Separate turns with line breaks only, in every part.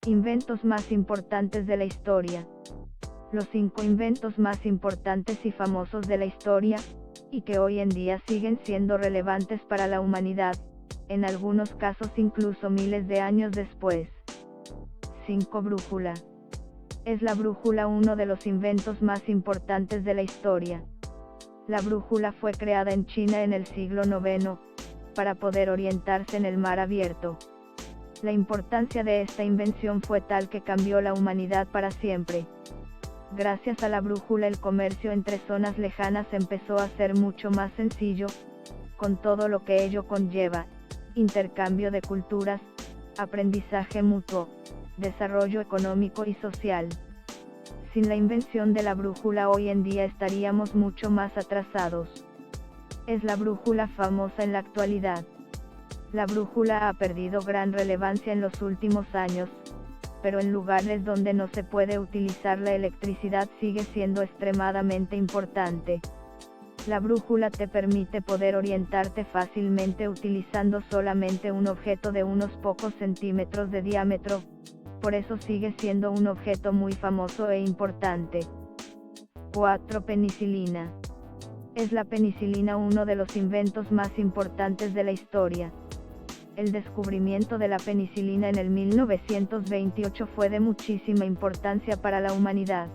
Inventos más importantes de la historia. Los 5 inventos más importantes y famosos de la historia, y que hoy en día siguen siendo relevantes para la humanidad, en algunos casos incluso miles de años después. 5. Brújula. Es la brújula uno de los inventos más importantes de la historia. La brújula fue creada en China en el siglo IX, para poder orientarse en el mar abierto. La importancia de esta invención fue tal que cambió la humanidad para siempre. Gracias a la brújula el comercio entre zonas lejanas empezó a ser mucho más sencillo, con todo lo que ello conlleva: intercambio de culturas, aprendizaje mutuo, desarrollo económico y social. Sin la invención de la brújula hoy en día estaríamos mucho más atrasados. Es la brújula famosa en la actualidad. La brújula ha perdido gran relevancia en los últimos años, pero en lugares donde no se puede utilizar la electricidad sigue siendo extremadamente importante. La brújula te permite poder orientarte fácilmente utilizando solamente un objeto de unos pocos centímetros de diámetro, por eso sigue siendo un objeto muy famoso e importante. 4. Penicilina. Es la penicilina uno de los inventos más importantes de la historia. El descubrimiento de la penicilina en el 1928 fue de muchísima importancia para la humanidad.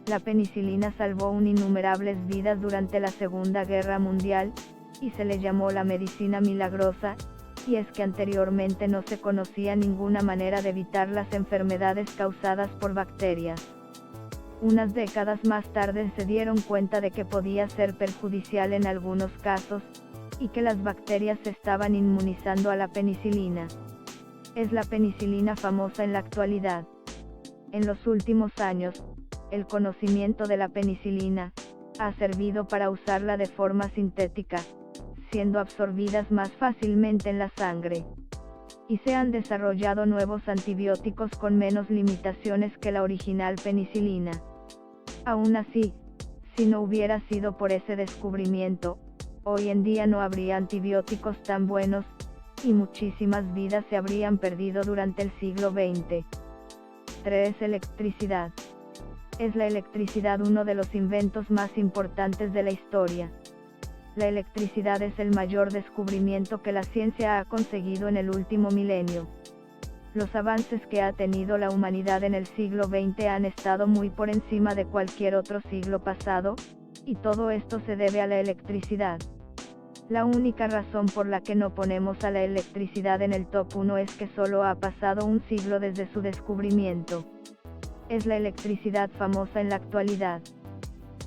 La penicilina salvó innumerables vidas durante la Segunda Guerra Mundial, y se le llamó la medicina milagrosa, y es que anteriormente no se conocía ninguna manera de evitar las enfermedades causadas por bacterias. Unas décadas más tarde se dieron cuenta de que podía ser perjudicial en algunos casos, y que las bacterias se estaban inmunizando a la penicilina. Es la penicilina famosa en la actualidad. En los últimos años, el conocimiento de la penicilina ha servido para usarla de forma sintética, siendo absorbidas más fácilmente en la sangre. Y se han desarrollado nuevos antibióticos con menos limitaciones que la original penicilina. Aún así, si no hubiera sido por ese descubrimiento, hoy en día no habría antibióticos tan buenos, y muchísimas vidas se habrían perdido durante el siglo XX. 3. Electricidad. Es la electricidad uno de los inventos más importantes de la historia. La electricidad es el mayor descubrimiento que la ciencia ha conseguido en el último milenio. Los avances que ha tenido la humanidad en el siglo XX han estado muy por encima de cualquier otro siglo pasado, y todo esto se debe a la electricidad. La única razón por la que no ponemos a la electricidad en el top 1 es que solo ha pasado un siglo desde su descubrimiento. Es la electricidad famosa en la actualidad.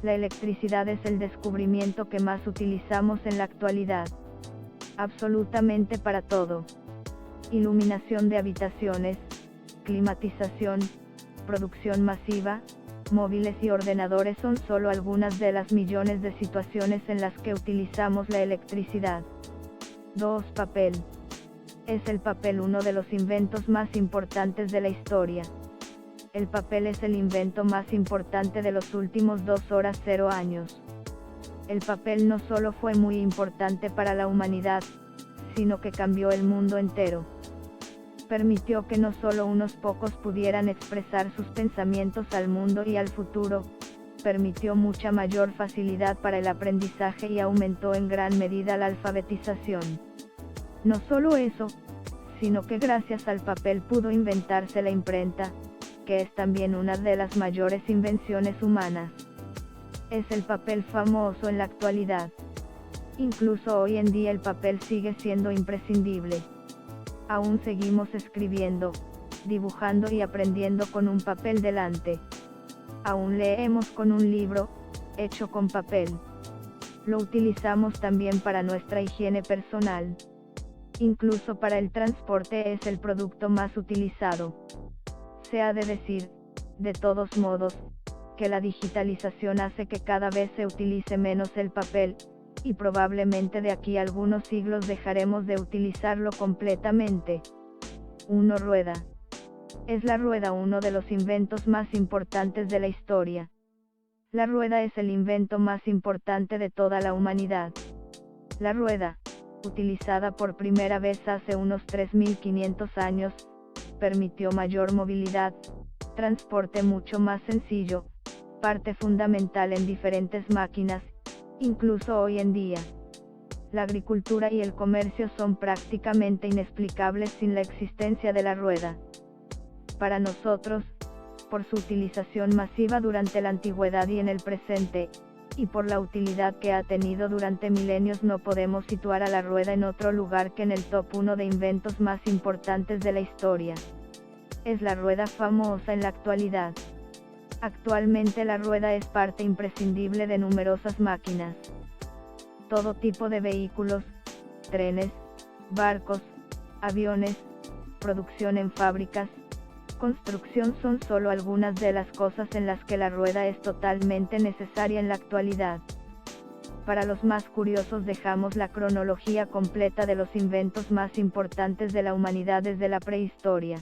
La electricidad es el descubrimiento que más utilizamos en la actualidad. Absolutamente para todo. Iluminación de habitaciones, climatización, producción masiva, móviles y ordenadores son solo algunas de las millones de situaciones en las que utilizamos la electricidad. 2. Papel. Es el papel uno de los inventos más importantes de la historia. El papel es el invento más importante de los últimos 2,0 años. El papel no solo fue muy importante para la humanidad, sino que cambió el mundo entero. Permitió que no solo unos pocos pudieran expresar sus pensamientos al mundo y al futuro, permitió mucha mayor facilidad para el aprendizaje y aumentó en gran medida la alfabetización. No solo eso, sino que gracias al papel pudo inventarse la imprenta, que es también una de las mayores invenciones humanas. Es el papel famoso en la actualidad. Incluso hoy en día el papel sigue siendo imprescindible. Aún seguimos escribiendo, dibujando y aprendiendo con un papel delante. Aún leemos con un libro, hecho con papel. Lo utilizamos también para nuestra higiene personal. Incluso para el transporte es el producto más utilizado. Se ha de decir, de todos modos, que la digitalización hace que cada vez se utilice menos el papel, y probablemente de aquí a algunos siglos dejaremos de utilizarlo completamente. 1. Rueda. Es la rueda uno de los inventos más importantes de la historia. La rueda es el invento más importante de toda la humanidad. La rueda, utilizada por primera vez hace unos 3500 años, permitió mayor movilidad, transporte mucho más sencillo, parte fundamental en diferentes máquinas, incluso hoy en día. La agricultura y el comercio son prácticamente inexplicables sin la existencia de la rueda. Para nosotros, por su utilización masiva durante la antigüedad y en el presente, y por la utilidad que ha tenido durante milenios, no podemos situar a la rueda en otro lugar que en el top 1 de inventos más importantes de la historia. Es la rueda famosa en la actualidad. Actualmente la rueda es parte imprescindible de numerosas máquinas. Todo tipo de vehículos, trenes, barcos, aviones, producción en fábricas, construcción son solo algunas de las cosas en las que la rueda es totalmente necesaria en la actualidad. Para los más curiosos dejamos la cronología completa de los inventos más importantes de la humanidad desde la prehistoria.